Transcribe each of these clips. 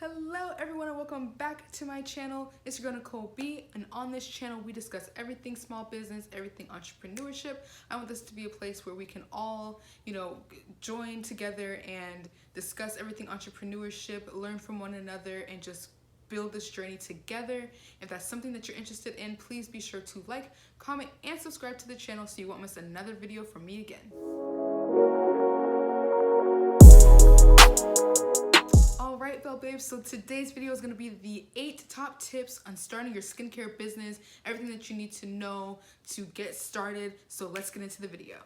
Hello everyone and welcome back to my channel. It's your girl Nicole B, and on this channel we discuss everything small business, everything entrepreneurship. I want this to be a place where we can all, join together and discuss everything entrepreneurship, learn from one another, and just build this journey together. If that's something that you're interested in, please be sure to like, comment, and subscribe to the channel so you won't miss another video from me again. Alright, Belle Babes, so today's video is going to be the 8 top tips on starting your skincare business, everything that you need to know to get started. So let's get into the video.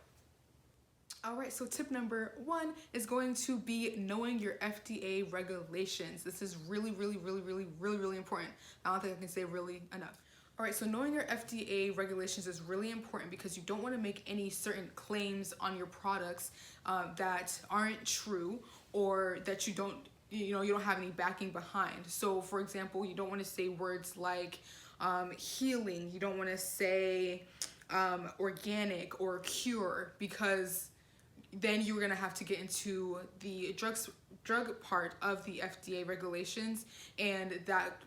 Alright, so tip number 1 is going to be knowing your FDA regulations. This is really important. I don't think I can say really enough. Alright, so knowing your FDA regulations is really important because you don't want to make any certain claims on your products that aren't true, or that you don't have any backing behind. So for example, you don't want to say words like healing, you don't want to say organic or cure, because then you're going to have to get into the drug part of the FDA regulations, and that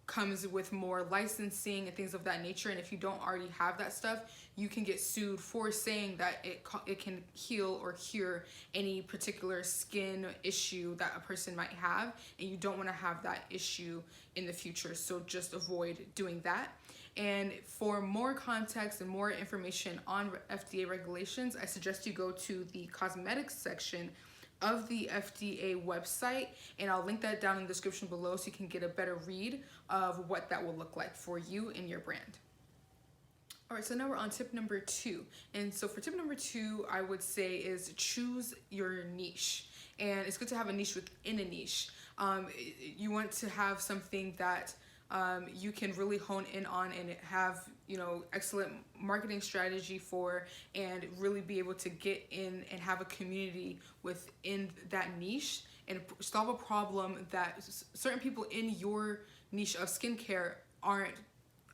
comes with more licensing and things of that nature. And if you don't already have that stuff, you can get sued for saying that it can heal or cure any particular skin issue that a person might have, and you don't want to have that issue in the future. So just avoid doing that. And for more context and more information on FDA regulations, I suggest you go to the cosmetics section of the FDA website, and I'll link that down in the description below so you can get a better read of what that will look like for you and your brand. Alright, so now we're on tip number 2. And so for tip number 2, I would say is choose your niche. And it's good to have a niche within a niche. You want to have something that you can really hone in on and have excellent marketing strategy for, and really be able to get in and have a community within that niche and solve a problem that certain people in your niche of skincare aren't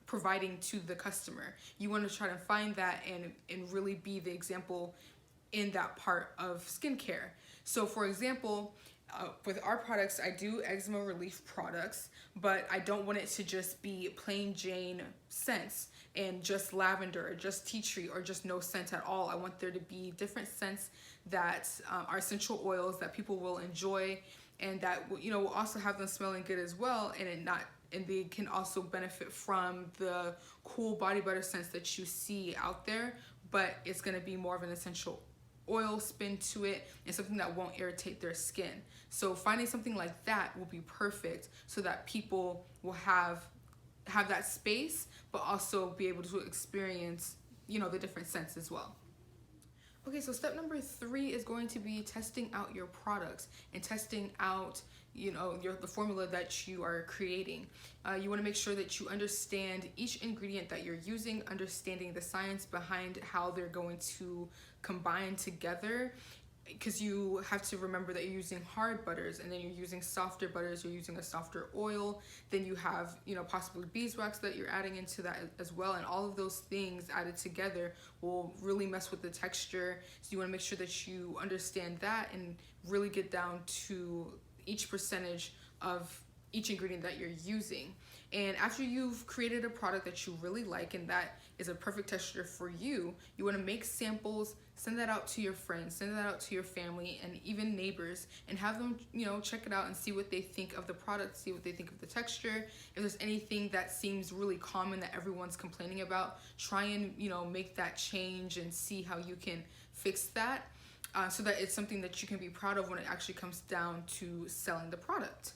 providing to the customer. You want to try to find that and really be the example in that part of skincare. So for example, with our products, I do eczema relief products, but I don't want it to just be plain Jane scents and just lavender or just tea tree or just no scent at all. I want there to be different scents that are essential oils that people will enjoy, and that will also have them smelling good as well, and they can also benefit from the cool body butter scents that you see out there, but it's going to be more of an essential oil spin to it and something that won't irritate their skin. So finding something like that will be perfect, so that people will have that space, but also be able to experience the different scents as well. Okay, so step number 3 is going to be testing out your products and testing out the formula that you are creating. You want to make sure that you understand each ingredient that you're using, understanding the science behind how they're going to combine together, because you have to remember that you're using hard butters, and then you're using softer butters, you're using a softer oil, then you have possibly beeswax that you're adding into that as well, and all of those things added together will really mess with the texture. So you want to make sure that you understand that and really get down to each percentage of each ingredient that you're using. And after you've created a product that you really like and that is a perfect texture for you, you want to make samples, send that out to your friends, send that out to your family and even neighbors, and have them check it out and see what they think of the product, see what they think of the texture. If there's anything that seems really common that everyone's complaining about, try and make that change and see how you can fix that, so that it's something that you can be proud of when it actually comes down to selling the product.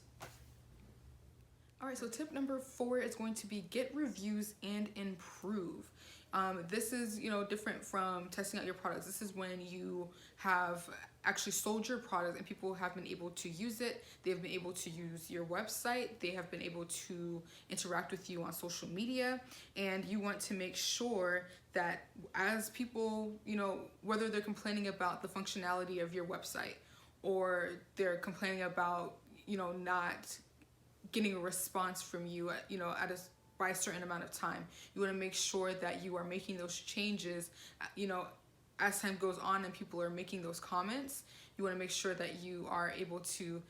Alright, so tip number 4 is going to be get reviews and improve. This is different from testing out your products. This is when you have actually sold your product and people have been able to use it. They've been able to use your website. They have been able to interact with you on social media, and you want to make sure that as people, whether they're complaining about the functionality of your website, or they're complaining about not getting a response from you by a certain amount of time, you want to make sure that you are making those changes as time goes on and people are making those comments. You want to make sure that you are able to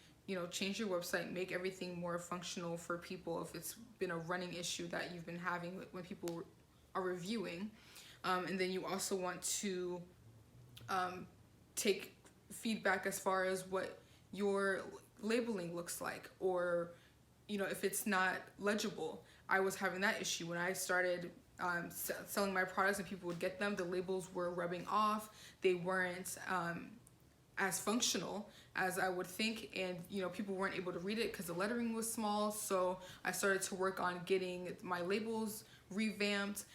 change your website, make everything more functional for people if it's been a running issue that you've been having when people are reviewing. And then you also want to take feedback as far as what your labeling looks like, or if it's not legible. I was having that issue when I started selling my products and people would get them. The labels were rubbing off. They weren't as functional as I would think, and people weren't able to read it because the lettering was small. So I started to work on getting my labels revamped,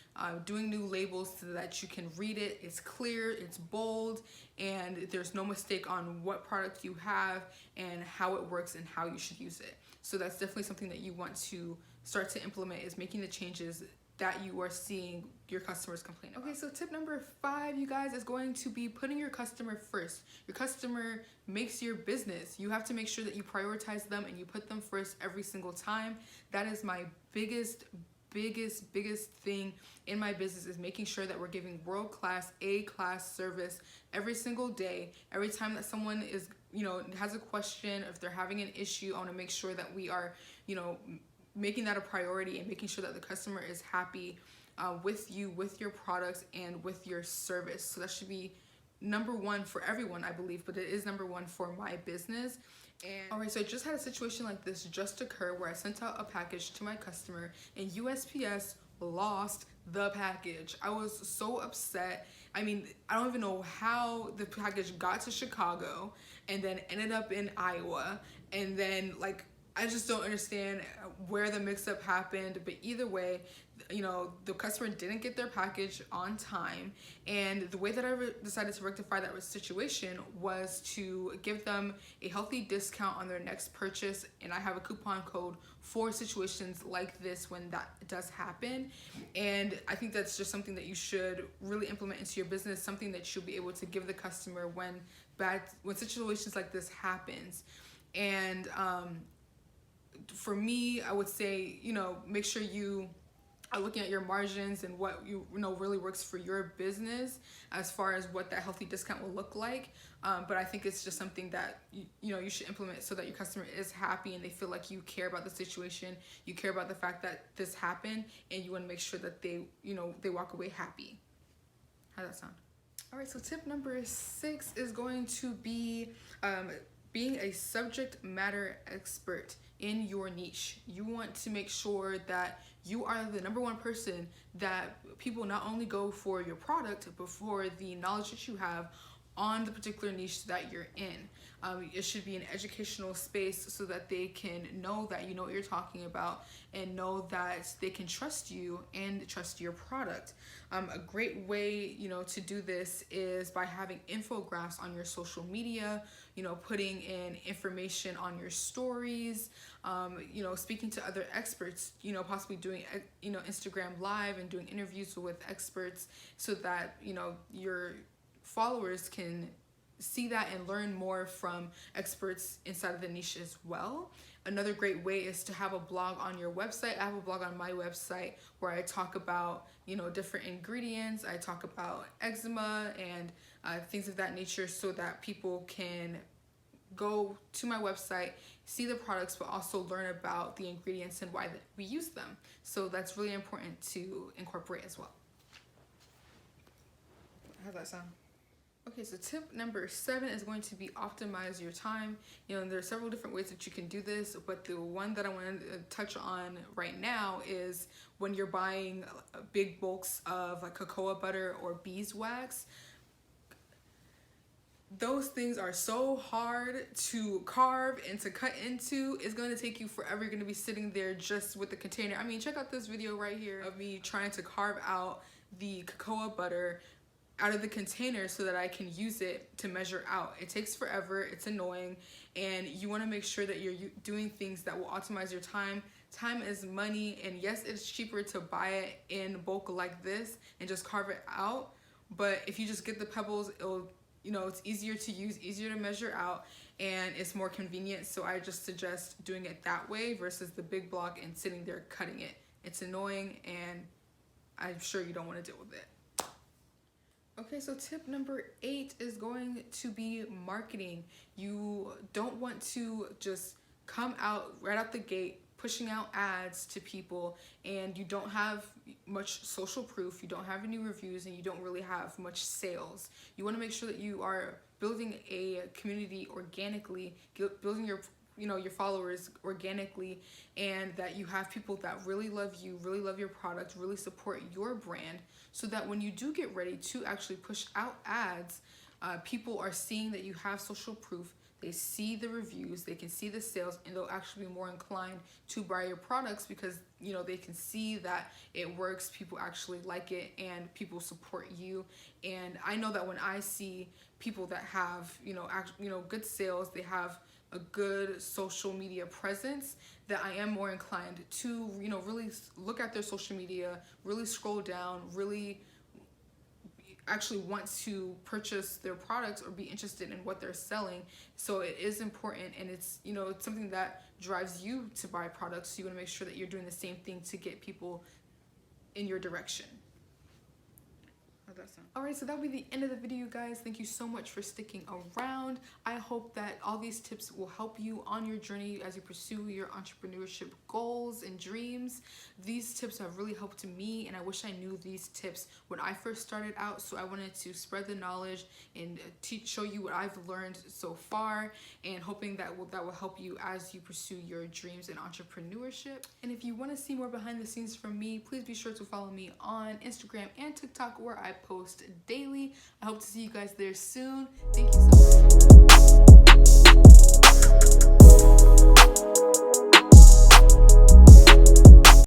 doing new labels so that you can read it. It's clear, it's bold, and there's no mistake on what product you have and how it works and how you should use it. So that's definitely something that you want to start to implement, is making the changes that you are seeing your customers complain about. Okay, so tip number 5, you guys, is going to be putting your customer first. Your customer makes your business. You have to make sure that you prioritize them and you put them first every single time. That is my biggest thing in my business, is making sure that we're giving world-class, A-class service every single day. Every time that someone is, has a question, if they're having an issue, I want to make sure that we are, making that a priority and making sure that the customer is happy with you, with your products, and with your service. So that should be number 1 for everyone, I believe, but it is number 1 for my business. And all right, so I just had a situation like this just occur where I sent out a package to my customer and USPS lost the package. I was so upset. I mean, I don't even know how the package got to Chicago and then ended up in Iowa, and then I just don't understand where the mix-up happened. But either way, the customer didn't get their package on time. And the way that I decided to rectify that situation was to give them a healthy discount on their next purchase. And I have a coupon code for situations like this when that does happen. And I think that's just something that you should really implement into your business, something that you'll be able to give the customer when situations like this happens. And for me, I would say, make sure you are looking at your margins and what really works for your business as far as what that healthy discount will look like. But I think it's just something that you should implement so that your customer is happy and they feel like you care about the situation, you care about the fact that this happened, and you want to make sure that they walk away happy. How's that sound? All right, so tip number 6 is going to be being a subject matter expert in your niche. You want to make sure that you are the number 1 person that people not only go for your product, but for the knowledge that you have on the particular niche that you're in. It should be an educational space so that they can know that you know what you're talking about and know that they can trust you and trust your product. A great way, to do this is by having infographics on your social media, putting in information on your stories, speaking to other experts, possibly doing, Instagram Live and doing interviews with experts so that, your followers can see that and learn more from experts inside of the niche as well. Another great way is to have a blog on your website. I have a blog on my website where I talk about, different ingredients. I talk about eczema and things of that nature so that people can go to my website, see the products, but also learn about the ingredients and why we use them. So that's really important to incorporate as well. How's that sound? Okay, so tip number 7 is going to be optimize your time. There are several different ways that you can do this, but the one that I want to touch on right now is when you're buying big bulks of cocoa butter or beeswax. Those things are so hard to carve and to cut into. It's going to take you forever. You're going to be sitting there just with the container. I mean, check out this video right here of me trying to carve out the cocoa butter out of the container so that I can use it to measure out. It takes forever, it's annoying, and you want to make sure that you're doing things that will optimize your time. Time is money, and yes, it's cheaper to buy it in bulk like this and just carve it out, but if you just get the pebbles, it'll, it's easier to use, easier to measure out, and it's more convenient. So I just suggest doing it that way versus the big block and sitting there cutting it. It's annoying, and I'm sure you don't want to deal with it. Okay, so tip number 8 is going to be marketing. You don't want to just come out right out the gate pushing out ads to people and you don't have much social proof, you don't have any reviews, and you don't really have much sales. You want to make sure that you are building a community organically, building your followers organically, and that you have people that really love you, really love your product, really support your brand, so that when you do get ready to actually push out ads, people are seeing that you have social proof. They see the reviews, they can see the sales, and they'll actually be more inclined to buy your products because they can see that it works, people actually like it, and people support you. And I know that when I see people that have good sales, they have a good social media presence, that I am more inclined to really look at their social media, really scroll down, really actually want to purchase their products or be interested in what they're selling. So it is important, and it's it's something that drives you to buy products. So you want to make sure that you're doing the same thing to get people in your direction. How'd that sound? Alright, so that'll be the end of the video, guys. Thank you so much for sticking around. I hope that all these tips will help you on your journey as you pursue your entrepreneurship goals and dreams. These tips have really helped me, and I wish I knew these tips when I first started out. So I wanted to spread the knowledge and show you what I've learned so far, and hoping that will help you as you pursue your dreams in entrepreneurship. And if you want to see more behind the scenes from me, please be sure to follow me on Instagram and TikTok, where I post daily. I hope to see you guys there soon. Thank you so much.